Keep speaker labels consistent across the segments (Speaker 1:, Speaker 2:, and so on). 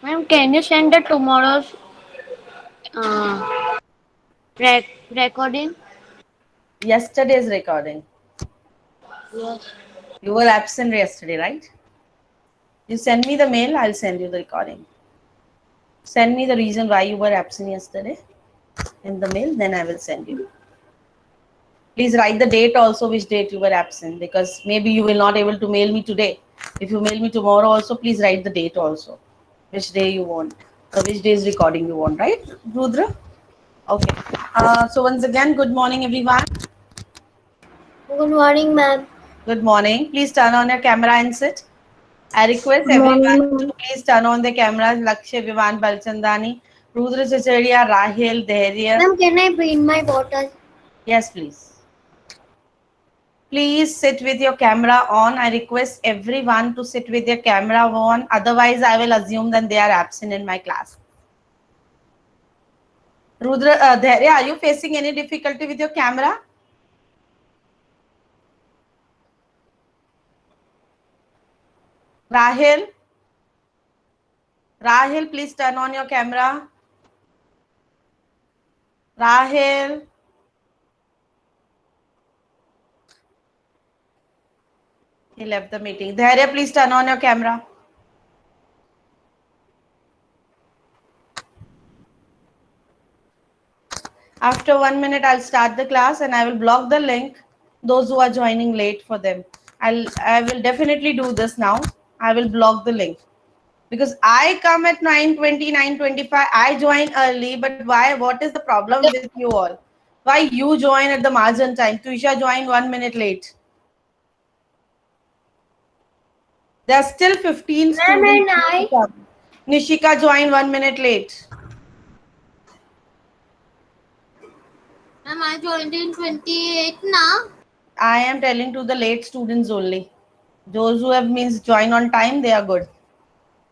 Speaker 1: Ma'am, can you send the tomorrow's uh, recording?
Speaker 2: Yesterday's recording.
Speaker 1: Yes.
Speaker 2: You were absent yesterday, right? You send me the mail, I'll send you the recording. Send me the reason why you were absent yesterday in the mail, then I will send you. Please write the date also, which date you were absent, because maybe you will not able to mail me today. If you mail me tomorrow also, please write the date also, which day you want, or which day's recording you want, right, Rudra? Okay. So once again, good morning, everyone.
Speaker 1: Good morning, ma'am.
Speaker 2: Good morning. Please turn on your camera and sit. I request
Speaker 1: Good morning,
Speaker 2: everyone
Speaker 1: ma'am.
Speaker 2: to please turn on the cameras. Lakshya, Vivan, Balchandani, Rudra Chichadia, Rahil, Dhairya.
Speaker 1: Ma'am, can I bring my bottle?
Speaker 2: Yes, please. Please sit with your camera on. I request everyone to sit with their camera on. Otherwise, I will assume that they are absent in my class. Rudra, Dhairya, are you facing any difficulty with your camera? Rahil, Rahil, please turn on your camera. Rahil, he left the meeting. Dhairya, please turn on your camera. After 1 minute, I'll start the class and I will block the link. Those who are joining late for them, I will definitely do this now. I will block the link because I come at 9:20, 9:25. I join early, but why? What is the problem with you all? Why you join at the margin time? Tuisha joined 1 minute late. There are still 15
Speaker 1: Ma'am,
Speaker 2: students
Speaker 1: and
Speaker 2: to
Speaker 1: I.
Speaker 2: come. Nishika joined 1 minute late.
Speaker 1: Ma'am, I joined in 28 now.
Speaker 2: I am telling to the late students only. Those who have means join on time, they are good.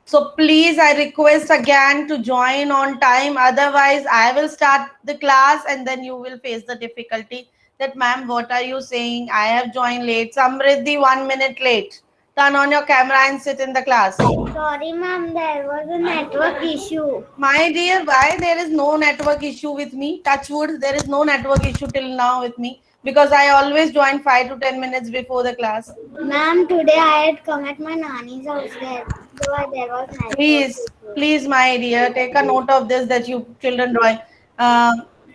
Speaker 2: So please, I request again to join on time. Otherwise, I will start the class and then you will face the difficulty that, ma'am, what are you saying? I have joined late. Samriddhi, 1 minute late. Turn on your camera and sit in the class.
Speaker 1: Sorry, ma'am, there was a network issue.
Speaker 2: My dear, why there is no network issue with me? Touch wood, there is no network issue till now with me because I always join 5 to 10 minutes before the class.
Speaker 1: Ma'am, today I had come at my nanny's house there. So there was network
Speaker 2: Please,
Speaker 1: issue.
Speaker 2: please, my dear, take a note of this that you children drawing.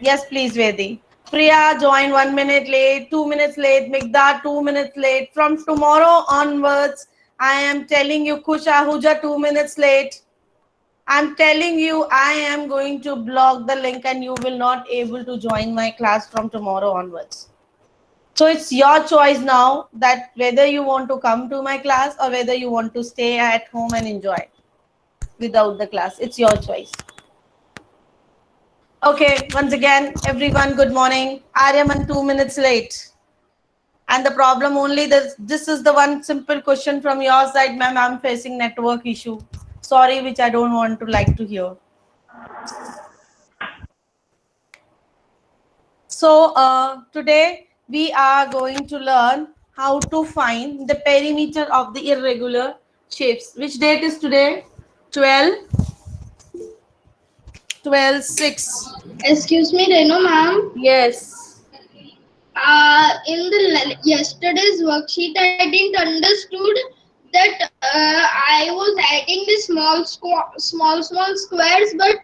Speaker 2: Yes, please, Vedi. Priya joined 1 minute late, 2 minutes late. Migdad 2 minutes late. From tomorrow onwards, I am telling you, Kusha Huja 2 minutes late. I'm telling you, I am going to block the link and you will not able to join my class from tomorrow onwards. So it's your choice now that whether you want to come to my class or whether you want to stay at home and enjoy without the class. It's your choice. Okay, once again, everyone, good morning. Aryaman 2 minutes late. And the problem only this is the one simple question from your side, ma'am. I'm facing network issue. Sorry, which I don't want to like to hear. So today we are going to learn how to find the perimeter of the irregular shapes. Which date is today? 12, 12, 6.
Speaker 1: Excuse me, Renu ma'am.
Speaker 2: Yes.
Speaker 1: In the yesterday's worksheet, I didn't understood that I was adding the small squares, but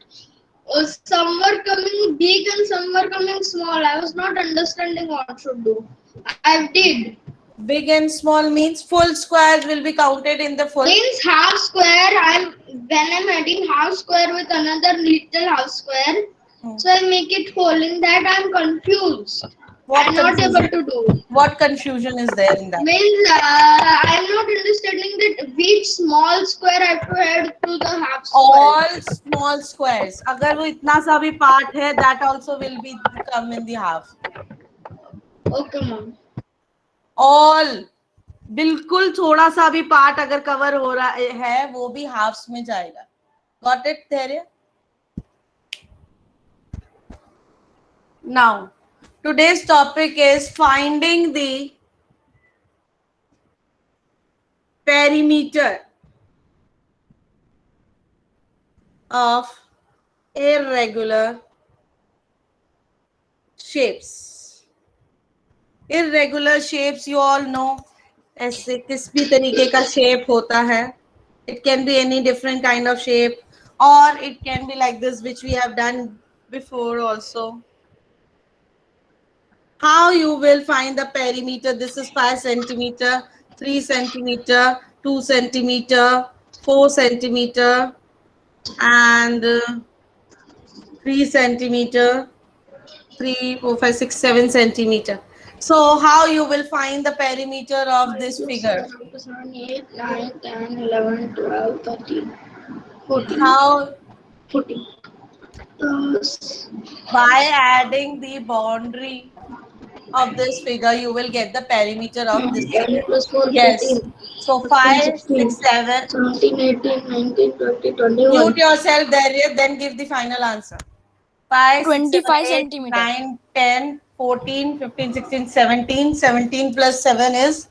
Speaker 1: some were coming big and some were coming small. I was not understanding what to do. I did.
Speaker 2: Big and small means full squares will be counted in the full.
Speaker 1: Means half square. I'm adding half square with another little half square. So I make it whole. In that I'm confused.
Speaker 2: What
Speaker 1: I'm not able
Speaker 2: confusion?
Speaker 1: to do.
Speaker 2: What confusion is there in that?
Speaker 1: Means I'm not understanding that which small square I have to add to the half square.
Speaker 2: All small squares. अगर वो इतना सा भी part है, that also will be come in the half.
Speaker 1: Okay, mom.
Speaker 2: All बिल्कुल थोड़ा सा भी पार्ट अगर कवर हो रहा है वो भी हाफ्स में जाएगा. Got it, Dhairya? Now, today's topic is finding the perimeter of irregular shapes. Irregular shapes you all know ऐसे किस भी तरीके का shape होता है. It can be any different kind of shape, or it can be like this, which we have done before also. How you will find the perimeter? This is 5 centimeter, 3 centimeter, 2 centimeter, 4 centimeter, and 3 centimeter, 3, 4, 5, 6, 7 centimeter. So how you will find the perimeter of this figure?
Speaker 1: 7, 8, 9, 10, 11, 12, 13, 14.
Speaker 2: How?
Speaker 1: 14.
Speaker 2: By adding the boundary of this figure, you will get the perimeter of this
Speaker 1: 10
Speaker 2: figure.
Speaker 1: plus 4,
Speaker 2: Yes.
Speaker 1: 14.
Speaker 2: So
Speaker 1: 15,
Speaker 2: 5,
Speaker 1: 16,
Speaker 2: 6, 7.
Speaker 1: 17, 18, 19, 20, 21.
Speaker 2: Mute yourself there, then give the final answer. 5, 6, 7,
Speaker 3: 25
Speaker 2: 8,
Speaker 3: centimeter.
Speaker 2: 9, 10, 14, 15, 16, 17. 17 plus 7 is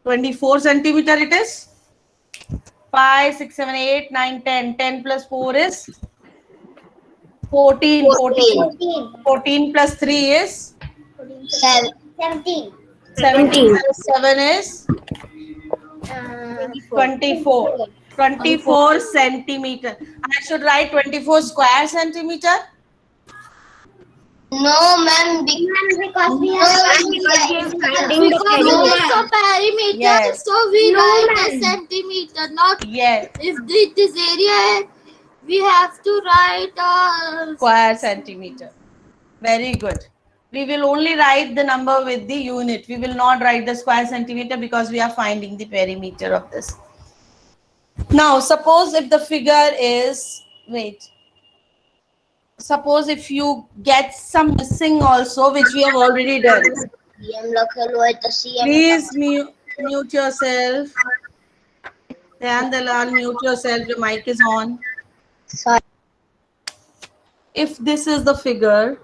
Speaker 2: 24 centimeter it is. 5, 6, 7, 8, 9, 10. 10 plus 4 is 14. 14 plus 3 is
Speaker 1: 17.
Speaker 2: 17 plus 7 is 24. 24 centimeter. I should write 24 square centimeter.
Speaker 1: No, ma'am, because we are finding the perimeter.
Speaker 2: Yes.
Speaker 1: So we write a centimeter, not
Speaker 2: Yes.
Speaker 1: if it is area. We have to write a
Speaker 2: Square centimeter. Very good. We will only write the number with the unit. We will not write the square centimeter because we are finding the perimeter of this. Now, suppose if the figure is, wait. Suppose if you get some missing also, which we have already done. Please mute yourself. Dhyan Dalal, mute yourself. Your mic is on.
Speaker 1: Sorry.
Speaker 2: If this is the figure,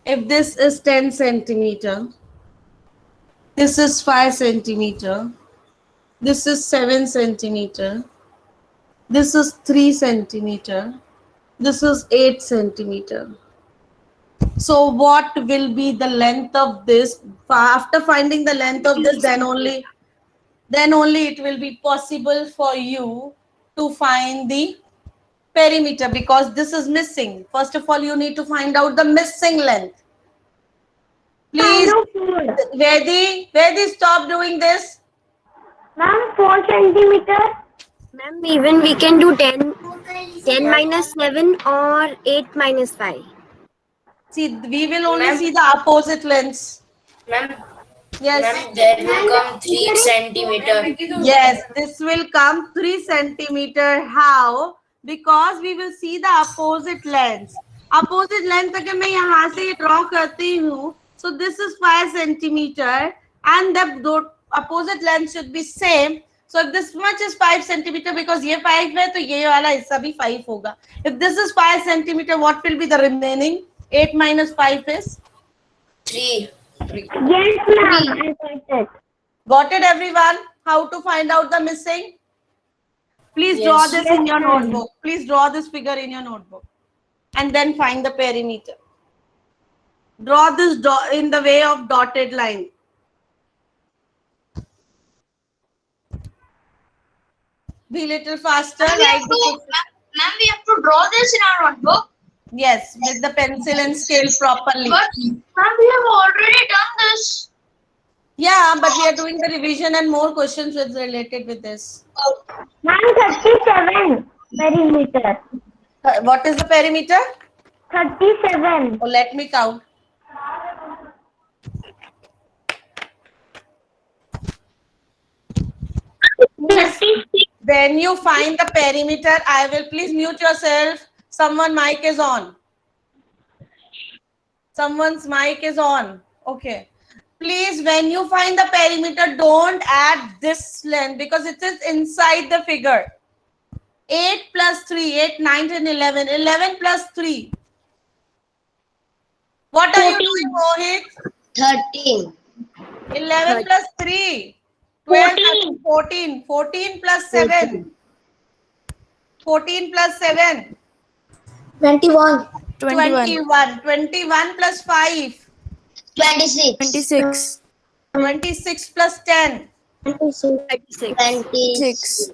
Speaker 2: if this is 10 centimeter, this is 5 centimeter, this is 7 centimeter, this is 3 centimeter, this is 8 centimeter. So what will be the length of this? After finding the length of this, then only it will be possible for you to find the perimeter, because this is missing. First of all, you need to find out the missing length. Please, Vedi, stop doing this.
Speaker 4: Ma'am, 4 centimeter. Ma'am, even we can do 10 minus 7 or 8 minus 5.
Speaker 2: See, we will only see the opposite lengths.
Speaker 5: Ma'am,
Speaker 2: Yes.
Speaker 5: there will come 3 centimeter.
Speaker 2: Yes, this will come 3 centimeter. How? Because we will see the opposite lengths. Opposite length अगर मैं यहाँ से draw करती हूँ, so this is 5 centimeter, and the opposite length should be same. So if this much is 5 centimeter, because ये 5 है, तो ये वाला हिस्सा भी 5 होगा. If this is 5 centimeter, what will be the remaining? 8 minus 5 is
Speaker 5: 3.
Speaker 4: Yes, ma'am. I got it.
Speaker 2: Got it, everyone? How to find out the missing? Please draw
Speaker 5: Yes.
Speaker 2: this in your notebook. Please draw this figure in your notebook. And then find the perimeter. Draw this in the way of dotted line. Be little faster.
Speaker 1: Ma'am, we have to draw this in our notebook.
Speaker 2: Yes, with the pencil and scale properly.
Speaker 1: But ma'am, we have already done this.
Speaker 2: Yeah, but we are doing the revision and more questions with related with this.
Speaker 4: Ma'am, 37 perimeter.
Speaker 2: What is the perimeter?
Speaker 4: 37.
Speaker 2: Oh, let me count. When you find the perimeter, I will please mute yourself. Someone mic is on. Someone's mic is on. Okay. Please, when you find the perimeter, don't add this length because it is inside the figure. 8 plus 3, 8, 9, 10, 11. 11 plus 3. What are you doing, Mohit?
Speaker 1: 13.
Speaker 2: 11 plus 3. 12, 14. 14 plus 7. 14 plus 7.
Speaker 4: 21.
Speaker 2: 21. 21 plus 5.
Speaker 1: 26.
Speaker 3: 26.
Speaker 2: 26 plus 10.
Speaker 4: 36.
Speaker 1: 26.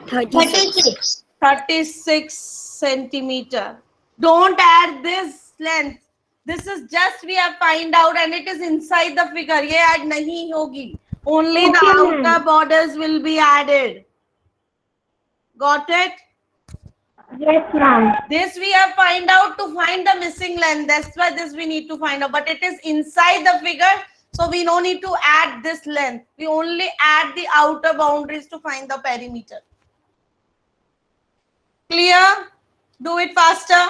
Speaker 4: 36.
Speaker 2: 36 centimeter. Don't add this length. This is just we have find out and it is inside the figure. ये add नहीं होगी. Only the outer borders will be added. Got it?
Speaker 4: Yes, ma'am.
Speaker 2: This we have find out to find the missing length. That's why this we need to find out. But it is inside the figure. So we no need to add this length. We only add the outer boundaries to find the perimeter. Clear? Do it faster.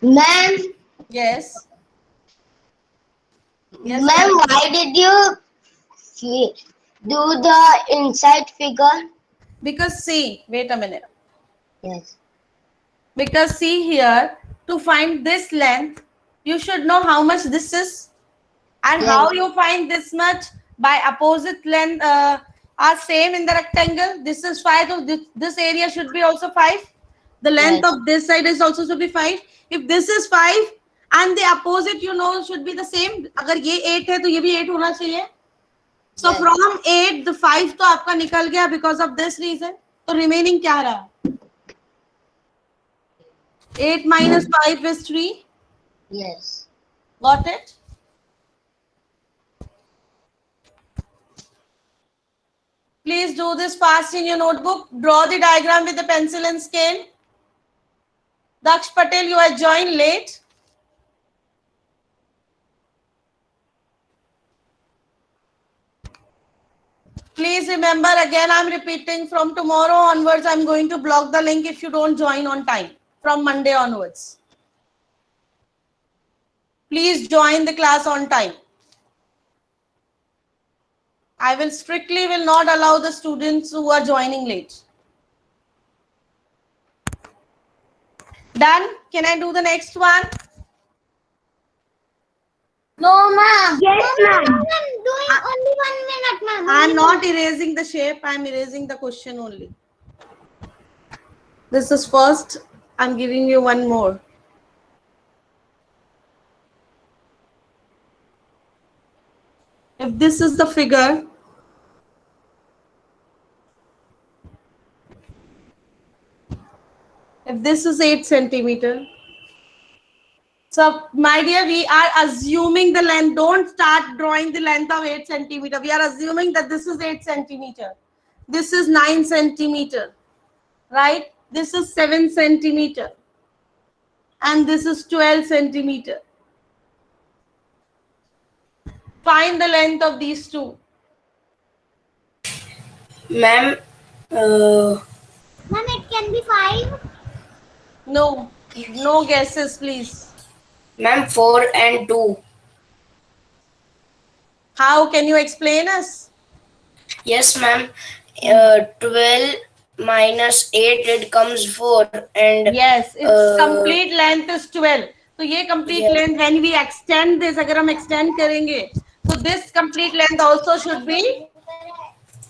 Speaker 1: Ma'am,
Speaker 2: Yes. Yes.
Speaker 1: ma'am, why did you do the inside figure?
Speaker 2: Because see, wait a minute.
Speaker 1: Yes.
Speaker 2: Because see here, to find this length, you should know how much this is. And how you find this much? By opposite length are same in the rectangle. This is 5, so this area should be also 5. The length
Speaker 1: Yes.
Speaker 2: of this side is also should be 5. If this is 5 and the opposite you know should be the same. अगर ये 8 है तो ये भी 8 होना चाहिए. So
Speaker 1: Yes.
Speaker 2: from 8 the 5 तो आपका निकल गया because of this reason. तो remaining क्या रहा? 8 minus 5 is 3.
Speaker 1: Yes.
Speaker 2: Got it? Please do this fast in your notebook. Draw the diagram with the pencil and scale. Daksh Patel, you are joined late. Please remember, again I'm repeating, from tomorrow onwards I'm going to block the link if you don't join on time, from Monday onwards. Please join the class on time. I will strictly will not allow the students who are joining late. Done? Can I do the next one?
Speaker 1: No, ma'am.
Speaker 4: Yes, ma'am.
Speaker 1: I'm doing only 1 minute, ma'am.
Speaker 2: I am not erasing the shape. I am erasing the question only. This is first. I am giving you one more. If this is the figure, if this is 8 centimeter, so my dear, we are assuming the length. Don't start drawing the length of 8 centimeter. We are assuming that this is 8 centimeter. This is 9 centimeter, right? This is 7 centimeter. And this is 12 centimeter. Find the length of these two.
Speaker 5: Ma'am,
Speaker 1: Ma'am, it can be 5.
Speaker 2: No, no guesses, please.
Speaker 5: ma'am, 4 and 2.
Speaker 2: How can you explain us?
Speaker 5: Yes, ma'am. 12 minus 8, it comes 4. And
Speaker 2: Yes, its
Speaker 5: Uh,
Speaker 2: complete length is 12. So ये complete
Speaker 5: Yes.
Speaker 2: length, when we extend this, अगर हम extend करेंगे, so this complete length also should be.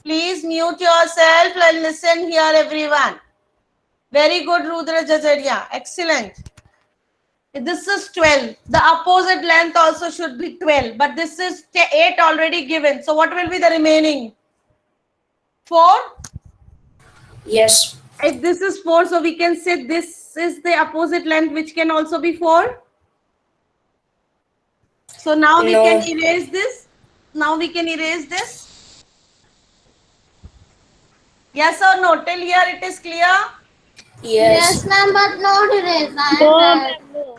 Speaker 2: Please mute yourself and listen here, everyone. Very good, Rudra Jajaria. Excellent. This is 12. The opposite length also should be 12. But this is 8 already given. So what will be the remaining? 4?
Speaker 5: yes,
Speaker 2: If this is 4, so we can say this is the opposite length, which can also be 4. So now we
Speaker 5: No.
Speaker 2: can erase this. Now we can erase this. Yes or no? Till here it is clear.
Speaker 5: yes,
Speaker 1: ma'am, but not erase.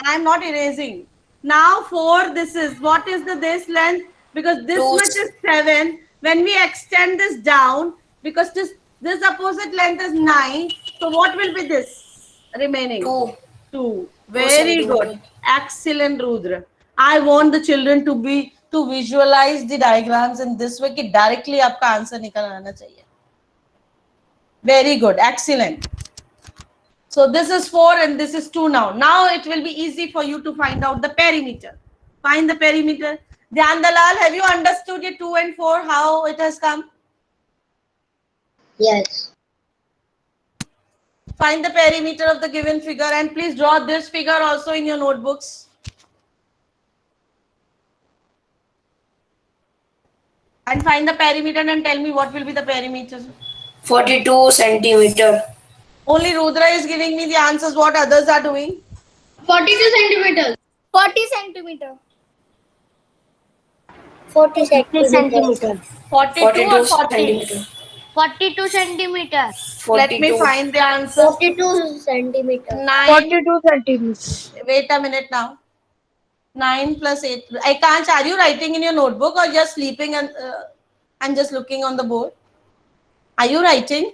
Speaker 2: I am not erasing. Now 4, this is, what is the this length? Because this
Speaker 5: Two.
Speaker 2: much is 7. When we extend this down, because this This opposite length is 9. So what will be this remaining?
Speaker 5: 2.
Speaker 2: 2. Very good. Excellent, Rudra. I want the children to visualize the diagrams in this way कि directly आपका answer निकल आना चाहिए. Very good. Excellent. So this is 4 and this is 2 now. Now it will be easy for you to find out the perimeter. Find the perimeter. Dhyan Dalal, have you understood your 2 and 4, how it has come?
Speaker 4: Yes.
Speaker 2: Find the perimeter of the given figure and please draw this figure also in your notebooks. And find the perimeter and tell me what will be the perimeter.
Speaker 5: 42 centimeter.
Speaker 2: Only Rudra is giving me the answers. What others are doing?
Speaker 1: 42 centimeters.
Speaker 3: 40 centimeter.
Speaker 4: 40 centimeters.
Speaker 2: 42 or 40?
Speaker 5: centimeter.
Speaker 3: 42 centimeter.
Speaker 5: 42.
Speaker 2: Let me find the answer.
Speaker 4: 42 centimeters.
Speaker 2: 9.
Speaker 3: 42 centimeters.
Speaker 2: Wait a minute now. 9 plus 8. I can't. Are you writing in your notebook or just sleeping and just looking on the board? Are you writing?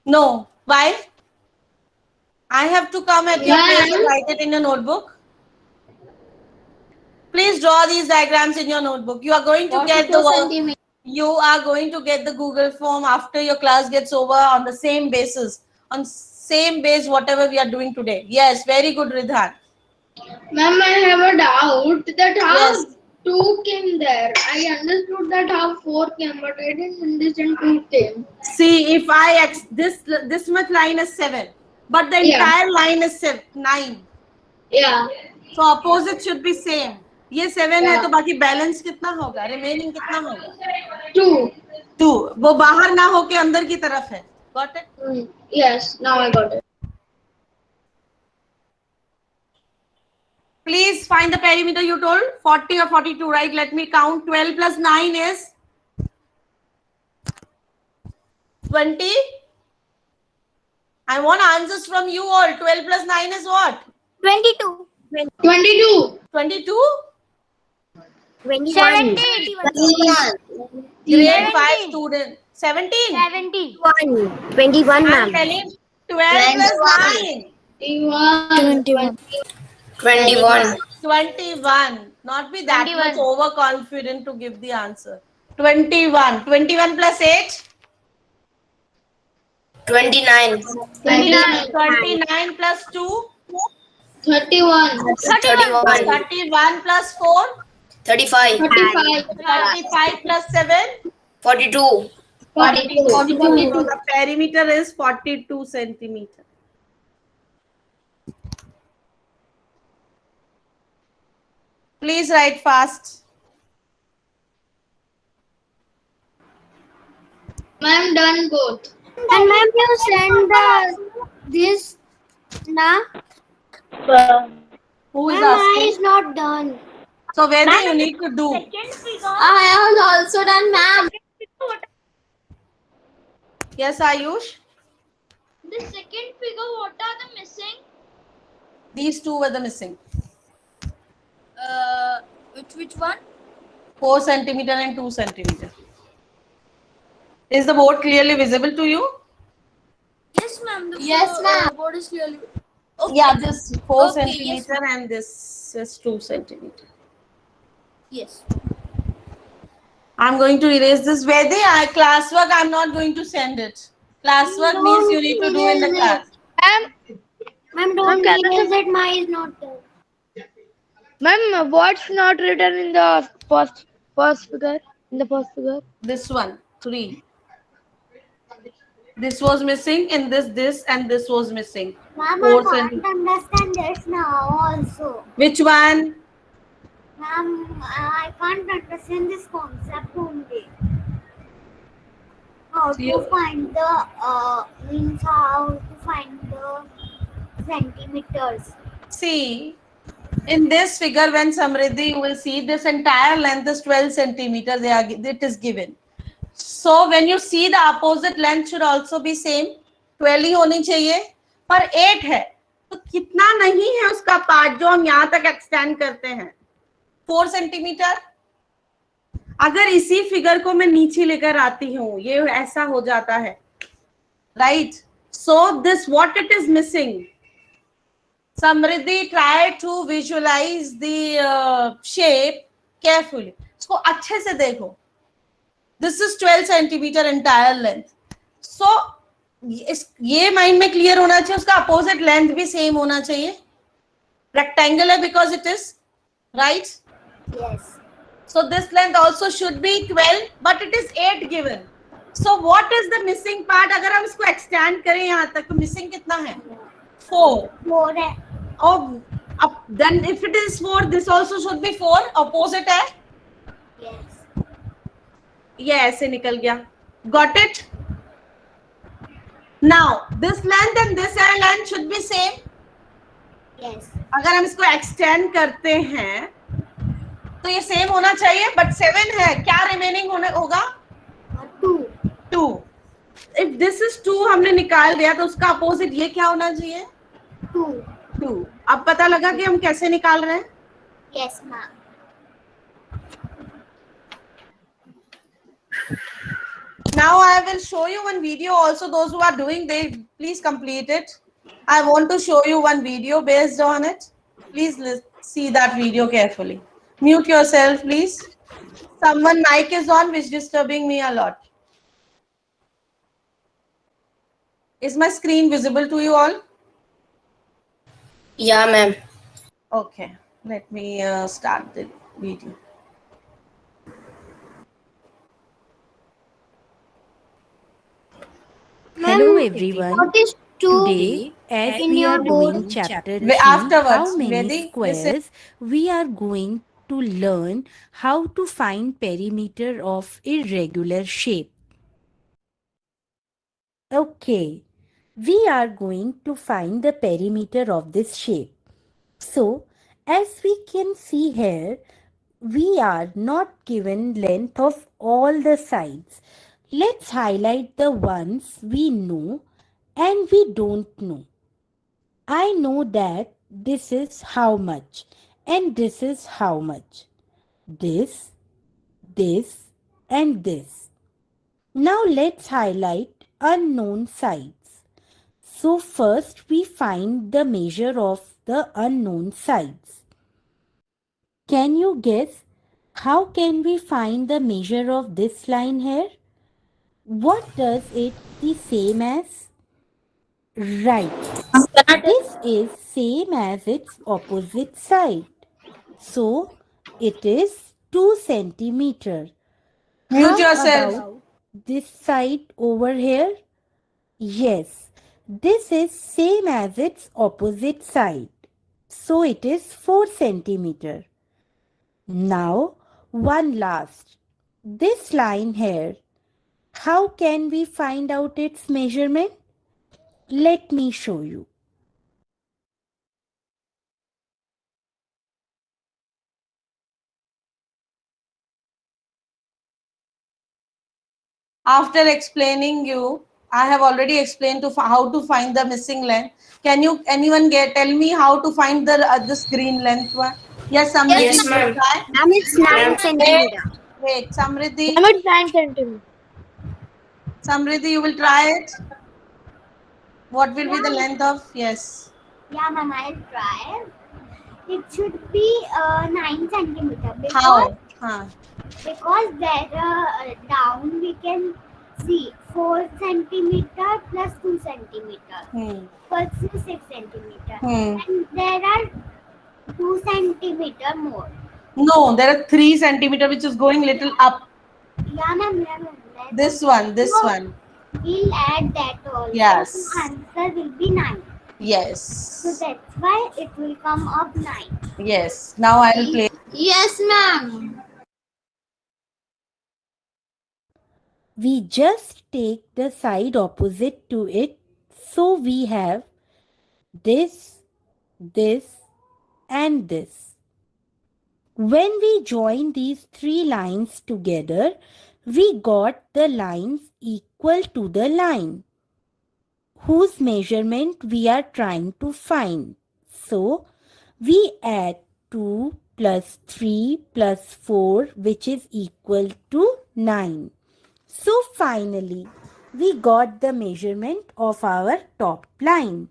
Speaker 2: No. Why? I have to come at your place and write it in your notebook. Please draw these diagrams in your notebook. You are going to get the work. You are going to get the Google form after your class gets over on the same basis. On same base, whatever we are doing today. Yes, very good, Ridhan.
Speaker 1: Ma'am, I have a doubt that how
Speaker 2: Yes.
Speaker 1: 2 came there. I understood that how 4 came, but I didn't understand 2 came.
Speaker 2: See, if this much line is 7, but the
Speaker 1: Yeah.
Speaker 2: entire line is 9.
Speaker 1: Yeah.
Speaker 2: So opposite should be same. ये 7 है तो बाकी balance कितना होगा? Remaining कितना होगा?
Speaker 1: 2.
Speaker 2: 2. वो बाहर ना होके अंदर की तरफ है. Got it?
Speaker 1: Yes, now I got it.
Speaker 2: Please find the perimeter you told. 40 or 42, right? Let me count. 12 plus 9 is 20. I want answers from you all. 12 plus 9 is what?
Speaker 3: 22.
Speaker 1: 22.
Speaker 2: 22?
Speaker 4: 21.
Speaker 3: 71.
Speaker 2: Grade 5 student. 17?
Speaker 3: 70.
Speaker 4: 21,
Speaker 2: I'm
Speaker 4: ma'am.
Speaker 2: telling 12 plus 9.
Speaker 1: 21.
Speaker 5: 21.
Speaker 2: 21. Not be that
Speaker 3: 21.
Speaker 2: much overconfident to give the answer. 21. 21 plus 8?
Speaker 5: 29.
Speaker 2: 29 plus 2?
Speaker 1: 31.
Speaker 5: 31.
Speaker 2: 31 plus 4?
Speaker 5: 35.
Speaker 1: 35.
Speaker 2: 35 plus 7?
Speaker 5: 42.
Speaker 1: 42.
Speaker 2: 42. The perimeter is 42 centimeter. Please write fast.
Speaker 1: Ma'am, done both.
Speaker 3: And ma'am, you send this na?
Speaker 2: Who is
Speaker 3: Ma'am,
Speaker 2: asking?
Speaker 3: is not done.
Speaker 2: So where do you need to do?
Speaker 3: I have also done, ma'am.
Speaker 2: Yes, Ayush?
Speaker 3: The second figure, what are the missing?
Speaker 2: These two were the missing.
Speaker 3: Which one?
Speaker 2: 4 centimeter and 2 centimeter. Is the board clearly visible to you?
Speaker 3: Yes, ma'am. Yes, ma'am. Board is clearly.
Speaker 2: Yeah, this 4
Speaker 3: Okay,
Speaker 2: centimeter and this is 2 centimeter.
Speaker 3: Yes.
Speaker 2: I'm going to erase this. Vedi, classwork, I'm not going to send it. Classwork means you need to do in the class.
Speaker 3: Ma'am, don't erase it. Mine is not done.
Speaker 6: Ma'am, what's not written in the first figure? In the first figure?
Speaker 2: This one, 3. This was missing and this and this was missing.
Speaker 3: Ma'am,
Speaker 2: 4
Speaker 3: I can't
Speaker 2: centimeter.
Speaker 3: understand this now also.
Speaker 2: Which one?
Speaker 3: Ma'am, I can't understand this concept only. How
Speaker 2: So you-
Speaker 3: to find the means how to find the centimeters.
Speaker 2: See, in this figure, when Samriddhi, you will see this entire length is 12 centimeters. It is given. So when you see the opposite length should also be same. 12 ही होनी चाहिए, पर 8 है. तो कितना नहीं है उसका part जो हम यहाँ तक एक्सटेंड करते हैं? 4 सेंटीमीटर. अगर इसी फिगर को मैं नीचे लेकर आती हूँ, ये ऐसा हो जाता है. right? So this, what it is missing? Samriddhi, try to visualize the shape carefully. इसको अच्छे से देखो. This is 12 centimeter entire length. So ये माइंड में क्लियर होना चाहिए, उसका अपोजिट लेंथ भी सेम होना चाहिए. Rectangular because it is, right?
Speaker 3: Yes.
Speaker 2: So this length also should be 12, but it is 8 given. So what is the missing part? अगर हम इसको extend करें यहाँ तक, तो missing कितना है? 4.
Speaker 3: 4 है.
Speaker 2: Oh, then if it is 4, this also should be 4. Opposite है?
Speaker 3: Yes.
Speaker 2: ये ऐसे निकल गया. Got it? Now this length and this length should be same.
Speaker 3: Yes.
Speaker 2: अगर हम इसको extend करते हैं तो ये सेम होना चाहिए, but 7 है. क्या रिमेनिंग होगा? 2. If this is 2 हमने निकाल दिया तो उसका अपोजिट ये क्या होना चाहिए? 2. अब पता लगा कि हम कैसे निकाल रहे हैं?
Speaker 3: Yes, ma'am.
Speaker 2: Now I will show you one video also. Those who are doing, they please complete it. I want to show you one video based on it. Please see that video carefully. Mute yourself, please. Someone mic is on, which is disturbing me a lot. Is my screen visible to you all?
Speaker 5: Yeah, ma'am.
Speaker 2: Okay, let me start the video.
Speaker 7: Hello everyone.
Speaker 3: What is 2?
Speaker 7: Today, as
Speaker 3: in
Speaker 7: we
Speaker 3: your
Speaker 7: are doing
Speaker 3: board?
Speaker 7: chapter
Speaker 2: Wait,
Speaker 7: 3,
Speaker 2: afterwards,
Speaker 7: how many
Speaker 2: Vedi,
Speaker 7: squares,
Speaker 2: listen.
Speaker 7: we are going to learn how to find perimeter of irregular shape. Okay, we are going to find the perimeter of this shape. So, as we can see here, we are not given length of all the sides. Let's highlight the ones we know and we don't know. I know that this is how much and this is how much. This, and this. Now let's highlight unknown sides. So first we find the measure of the unknown sides. Can you guess how can we find the measure of this line here? What does it the same as? Right. This is same as its opposite side. So it is 2 centimeter.
Speaker 2: Mute
Speaker 7: How
Speaker 2: yourself.
Speaker 7: about this side over here? Yes, this is same as its opposite side. So it is 4 centimeter. Now one last. This line here. How can we find out its measurement? Let me show you.
Speaker 2: After explaining you, I have already explained to how to find the missing length. Can you anyone tell me how to find the this green length one? Yes, Samriddhi.
Speaker 5: Yes, ma'am.
Speaker 2: Try.
Speaker 4: Ma'am, it's 9 centimeter.
Speaker 2: Wait, Samriddhi.
Speaker 6: Ma'am, it's 9 centimeters.
Speaker 2: Samriddhi, you will try it. What will be the length of? Yes.
Speaker 3: Yeah, ma'am, I'll try. It should be 9 centimeter.
Speaker 2: How?
Speaker 3: Because there down we can see 4 centimeter plus 2 centimeter. Plus 6 centimeter. And there are 2 centimeter more.
Speaker 2: No, there are 3 centimeter which is going little up.
Speaker 3: Yeah, ma'am.
Speaker 2: This one.
Speaker 3: We'll add that also.
Speaker 2: Yes.
Speaker 3: So answer will be 9.
Speaker 2: Yes.
Speaker 3: So that's why it will come up 9.
Speaker 2: Yes. Now I will play.
Speaker 1: Yes, ma'am.
Speaker 7: We just take the side opposite to it. So we have this, and this. When we join these 3 lines together, we got the lines equal to the line whose measurement we are trying to find. So, we add 2 plus 3 plus 4 which is equal to 9. So, finally, we got the measurement of our top line.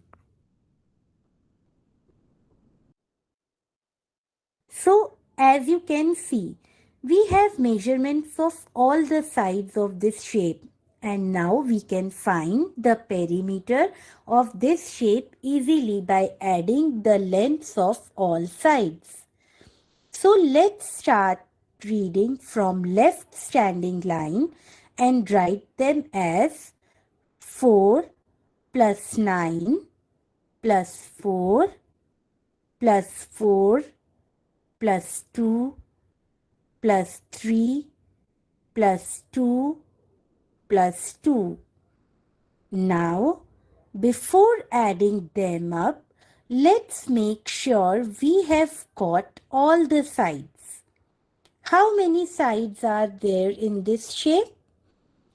Speaker 7: So as you can see, we have measurements of all the sides of this shape, and now we can find the perimeter of this shape easily by adding the lengths of all sides. So let's start reading from left standing line and write them as 4 plus 9 plus 4 plus 4 plus 2 plus 3 plus 2 plus 2. Now, before adding them up, let's make sure we have got all the sides. How many sides are there in this shape?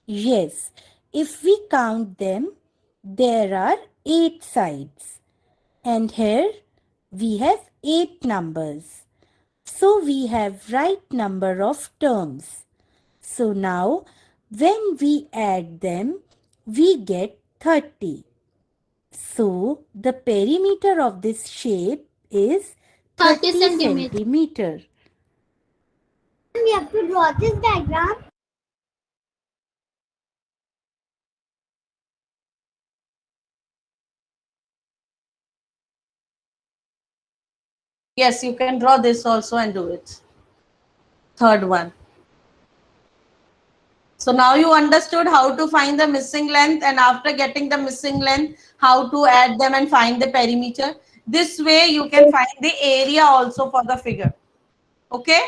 Speaker 7: Yes, if we count them, there are 8 sides. And here we have 8 numbers. So we have right number of terms. So now when we add them, we get 30. So the perimeter of this shape is 30 centimeter.
Speaker 3: We have to draw this diagram.
Speaker 2: Yes, you can draw this also and do it. Third one. So now you understood how to find the missing length, and after getting the missing length, how to add them and find the perimeter. This way you can find the area also for the figure. Okay?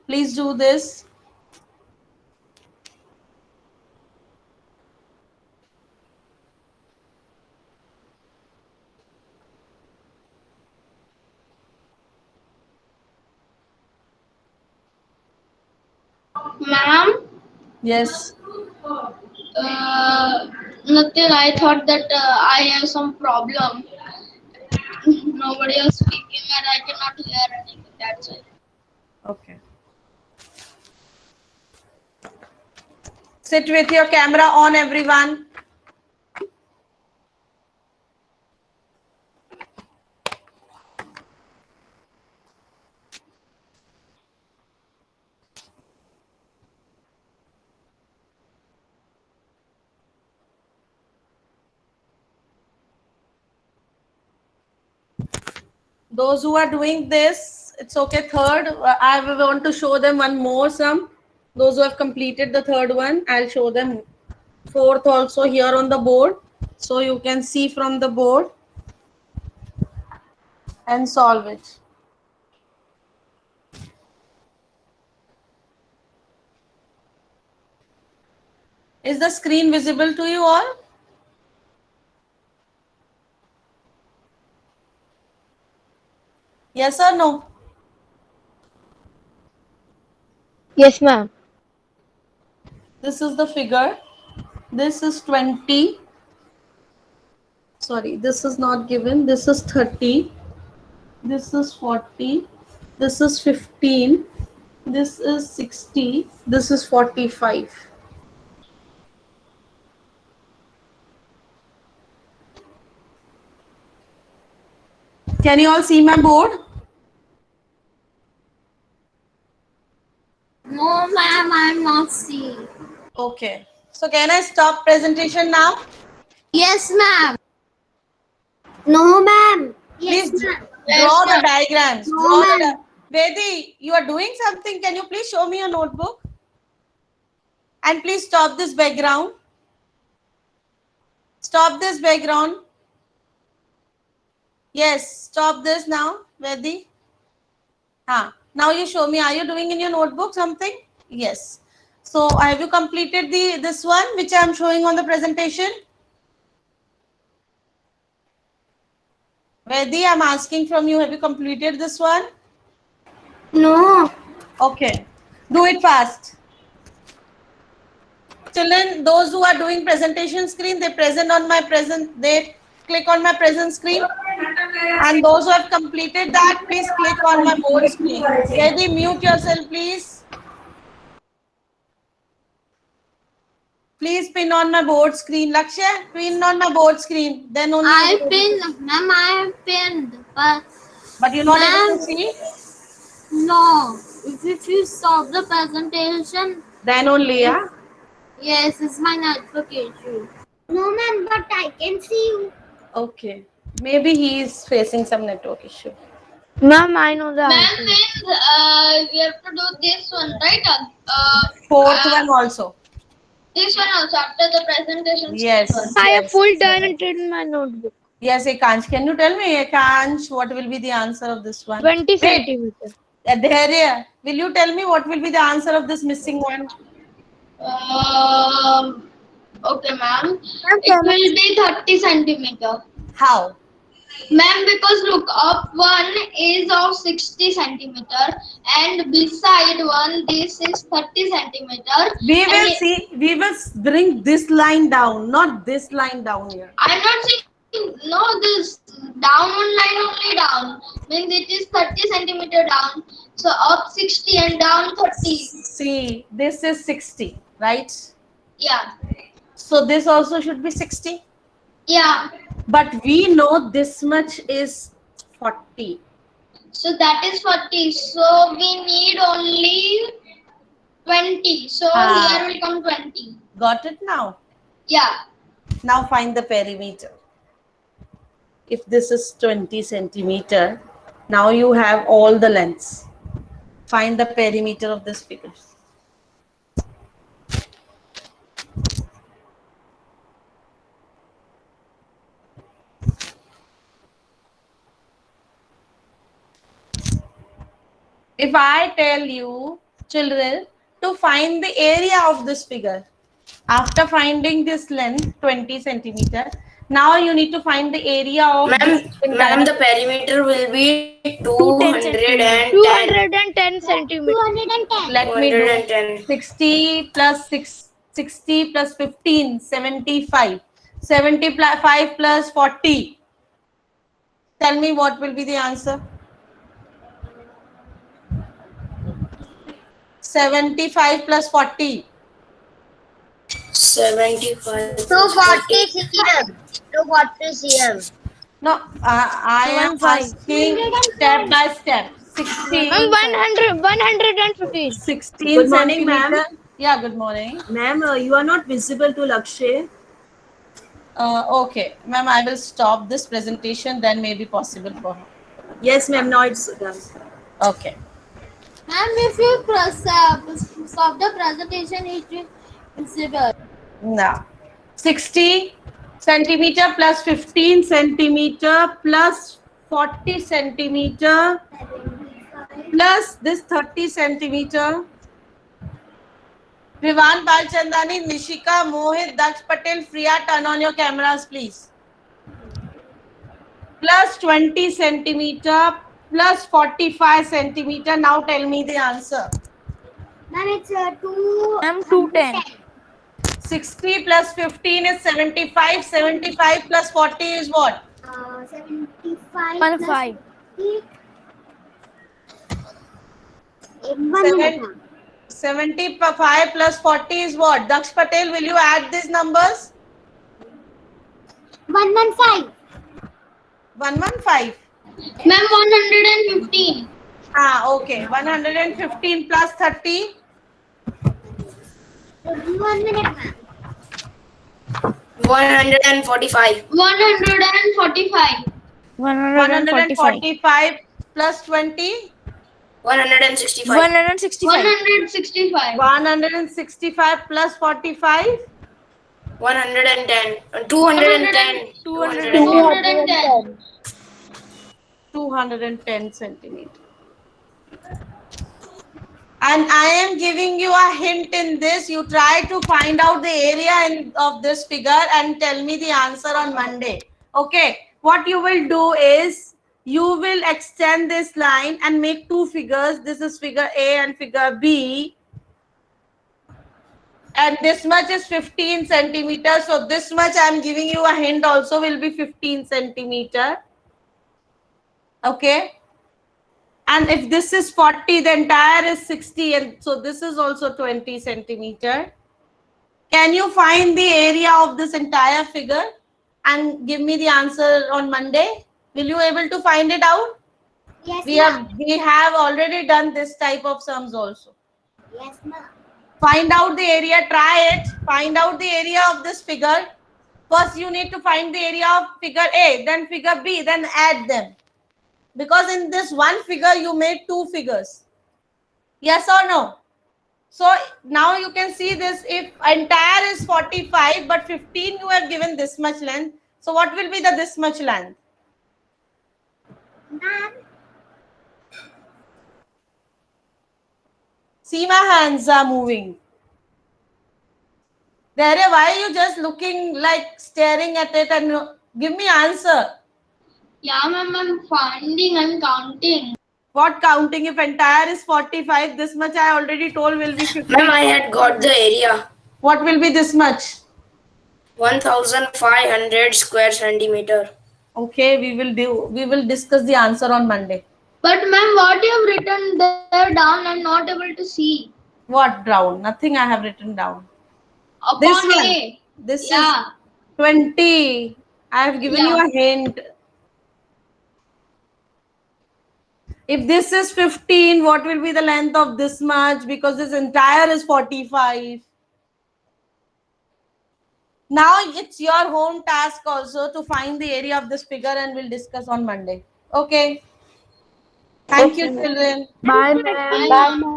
Speaker 2: Please do this.
Speaker 1: Ma'am,
Speaker 2: Yes.
Speaker 1: nothing. I thought that I have some problem. Nobody is speaking and I cannot hear anything. That's it.
Speaker 2: Okay. Sit with your camera on, everyone. Those who are doing this, it's okay. Third, I want to show them one more sum. Those who have completed the third one, I'll show them fourth also here on the board. So you can see from the board and solve it. Is the screen visible to you all? Yes or no?
Speaker 6: Yes, ma'am.
Speaker 2: This is the figure. This is 20. Sorry, this is not given. This is 30. This is 40. This is 15. This is 60. This is 45. Can you all see my board?
Speaker 3: No, ma'am, I'm not seeing.
Speaker 2: Okay. So can I stop presentation now?
Speaker 3: Yes, ma'am. No, ma'am. Yes,
Speaker 2: Please
Speaker 3: ma'am.
Speaker 2: draw the diagrams.
Speaker 3: No,
Speaker 2: Draw the
Speaker 3: ma'am.
Speaker 2: Vedi, you are doing something. Can you please show me your notebook? And please stop this background. Stop this background. Yes, stop this now, Vedi. Now you show me. Are you doing in your notebook something? Yes. So have you completed this one which I am showing on the presentation? Vedi, I'm asking from you. Have you completed this one?
Speaker 3: No.
Speaker 2: Okay. Do it fast. Children, those who are doing presentation screen, they present on my present. They click on my present screen. And those who have completed that, please click on my board screen. Yadi, mute yourself, please. Please pin on my board screen. Lakshya, pin on my board screen. Then only.
Speaker 3: I pinned, ma'am. I have pinned,
Speaker 2: But you're not able
Speaker 3: Ma'am.
Speaker 2: to see.
Speaker 3: no. If you stop the presentation,
Speaker 2: Then only, yeah.
Speaker 3: yes, it's my network issue. No, ma'am, but I can see you.
Speaker 2: Okay. Maybe he is facing some network issue.
Speaker 6: Ma'am, I know the
Speaker 1: Ma'am,
Speaker 6: answer.
Speaker 1: means we have to do this one, right?
Speaker 2: Fourth one also.
Speaker 1: This one also after the presentation.
Speaker 2: Yes.
Speaker 6: I have
Speaker 2: yes.
Speaker 6: full done it in my notebook.
Speaker 2: Yes, Ekansh. Can you tell me, Ekansh, what will be the answer of this one?
Speaker 6: 20
Speaker 2: Wait,
Speaker 6: centimeter.
Speaker 2: Dharya, will you tell me what will be the answer of this missing one?
Speaker 1: Okay, ma'am. It will be 30 centimeter.
Speaker 2: How?
Speaker 1: Ma'am, because look, up one is of 60 centimeter and beside one this is 30 centimeter.
Speaker 2: We
Speaker 1: And
Speaker 2: will see. We will bring this line down, not this line down here.
Speaker 1: I'm not saying no, this down one line only down means it is 30 centimeter down. So up 60 and down 30.
Speaker 2: See, this is 60, right?
Speaker 1: Yeah,
Speaker 2: So this also should be 60.
Speaker 1: yeah.
Speaker 2: But we know this much is 40.
Speaker 1: So that is 40. So we need only 20. So
Speaker 2: Ah.
Speaker 1: here will come 20.
Speaker 2: Got it now?
Speaker 1: Yeah.
Speaker 2: Now find the perimeter. If this is 20 centimeter, now you have all the lengths. Find the perimeter of this figure. If I tell you, children, to find the area of this figure, after finding this length, 20 centimeter, now you need to find the area of this
Speaker 5: Ma'am, the perimeter will be 210.
Speaker 6: 210 centimeter.
Speaker 3: 210.
Speaker 2: Let me do
Speaker 5: 210.
Speaker 2: 60 plus 60 plus 15, 75. 75 plus 40. Tell me what will be the answer. 75 plus 40.
Speaker 5: 75.
Speaker 4: 240 cm. 240 cm.
Speaker 2: No, I am asking step by step. 16.
Speaker 6: Ma'am, 115.
Speaker 2: 16
Speaker 8: Good morning, ma'am.
Speaker 2: centimeter. Yeah, good morning.
Speaker 8: Ma'am, you are not visible to Lakshay.
Speaker 2: Okay, ma'am, I will stop this presentation, then may be possible for her.
Speaker 8: Yes, ma'am. Now it's done.
Speaker 2: Okay.
Speaker 3: Ma'am, if you stop the presentation, it will be visible.
Speaker 2: Now, 60 centimeter plus 15 centimeter plus 40 centimeter plus this 30 centimeter. Vivan Balchandani, Nishika, Mohit, Daksh Patel, Priya, turn on your cameras, please. Plus 20 centimeter plus 45 centimeter. Now tell me the answer.
Speaker 3: Ma'am, it's 2.
Speaker 6: Ma'am, 210.
Speaker 2: 60 plus 15 is 75. 75 plus 40 is what?
Speaker 3: 75.
Speaker 6: 15.
Speaker 2: 75 plus 40 is what? Daksh Patel, will you add these numbers?
Speaker 3: 115.
Speaker 2: 115.
Speaker 1: Ma'am, 115.
Speaker 2: Okay. 115 plus 30.
Speaker 3: 1 minute, ma'am.
Speaker 5: 145.
Speaker 1: 145.
Speaker 2: 145 plus 20.
Speaker 5: 165.
Speaker 6: 165.
Speaker 1: 165.
Speaker 2: 165 plus 45.
Speaker 5: 110. 210.
Speaker 1: 210.
Speaker 2: 210 centimeter. And I am giving you a hint in this. You try to find out the area of this figure and tell me the answer on Monday. Okay. What you will do is you will extend this line and make two figures. This is figure A and figure B. And this much is 15 centimeters. So this much I am giving you a hint also will be 15 centimeter. Okay. And if this is 40, the entire is 60. And so this is also 20 centimeter. Can you find the area of this entire figure and give me the answer on Monday? Will you able to find it out?
Speaker 3: Yes,
Speaker 2: We
Speaker 3: ma'am.
Speaker 2: have already done this type of sums also.
Speaker 3: Yes, ma'am.
Speaker 2: Find out the area, try it. Find out the area of this figure. First, you need to find the area of figure A, then figure B, then add them. Because in this one figure, you made two figures. Yes or no? So now you can see this. If entire is 45, but 15 you have given this much length. So what will be the this much length?
Speaker 3: Ma'am,
Speaker 2: See, my hands are moving. There, why are you just looking like staring at it and give me answer?
Speaker 1: Yeah, ma'am, I'm finding, I'm counting.
Speaker 2: What counting? If entire is 45, this much I already told will be 50.
Speaker 5: Ma'am, I had got the area.
Speaker 2: What will be this much?
Speaker 5: 1500 square centimeter.
Speaker 2: Okay, we will discuss the answer on Monday.
Speaker 1: But ma'am, what you have written there down, I'm not able to see.
Speaker 2: What down? Nothing I have written down.
Speaker 1: Upon
Speaker 2: This one.
Speaker 1: A.
Speaker 2: This
Speaker 1: Yeah.
Speaker 2: is 20. I have given you a hint. If this is 15, what will be the length of this much? Because this entire is 45. Now it's your home task also to find the area of this figure and we'll discuss on Monday. Okay. Thank you, children.
Speaker 6: Bye, ma'am. Bye, ma'am.